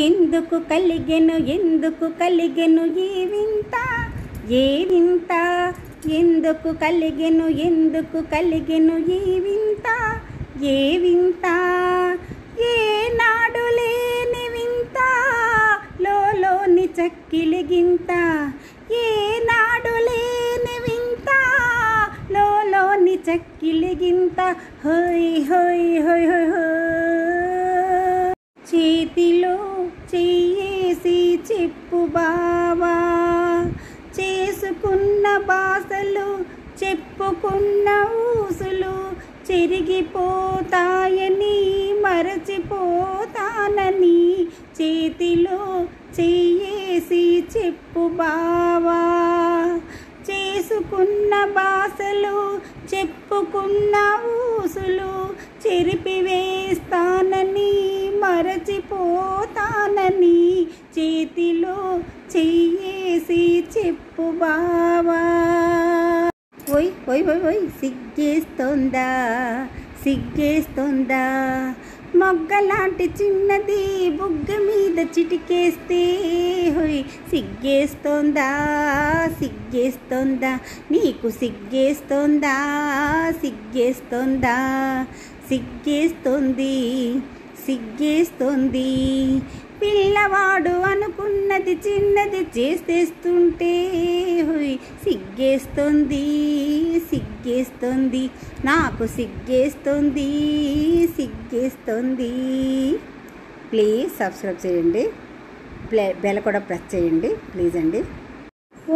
ఎందుకు కలిగెను ఈ వింత ఏ వింత ఎందుకు కలిగెను ఈ వింత ఏ వింత ఏ నాడు లేని వింత లోలోని చక్కిలిగింత ఏ నాడు లేని వింత లోలోని చక్కిలిగింత హోయ్ హోయ్ హోయ్ హోయ్ హోయ్ చేతిలో చెయ్యేసి చెప్పు బావా చేసుకున్న బాసలు చెప్పుకున్న ఊసులు చెరిగిపోతాయని మరచిపోతానని చేతిలో చెయ్యేసి చెప్పు బావా చేసుకున్న బాసలు చెప్పుకున్న ఊసులు చెరిపివేస్తానని మరచిపోతానని చేతిలో చెయ్యేసి చెప్పు బావా ఓయ్ ఓయ్ ఓయ్ ఓయ్ సిగ్గేస్తోందా మొగ్గలాంటి చిన్నది బుగ్గ మీద చిటికేస్తే హోయ్ సిగ్గేస్తోందా నీకు సిగ్గేస్తోంది పిల్లవాడు అనుకున్నది చిన్నది చేసేస్తుంటే హోయ్ సిగ్గేస్తోంది నాకు సిగ్గేస్తోంది ప్లీజ్ సబ్స్క్రైబ్ చేయండి, బెల్ కూడా ప్రెస్ చేయండి ప్లీజ్ అండి. ఓ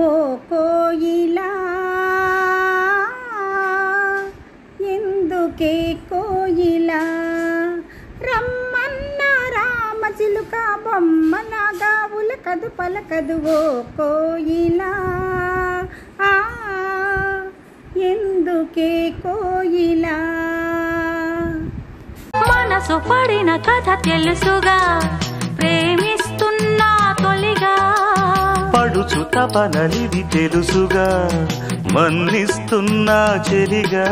కోయిలా ఎందుకే కోయిలా రమ్మన్న రామచిలుక బొమ్మలాగా ఉలకదు పలకదు ఓ కోయిలా ఎందుకే కోయిలా మనసు పడిన కథ తెలుసుగా ప్రేమిస్తున్నా తొలిగా పడుచు తపననిది తెలుసుగా మన్నిస్తున్నా చెలిగా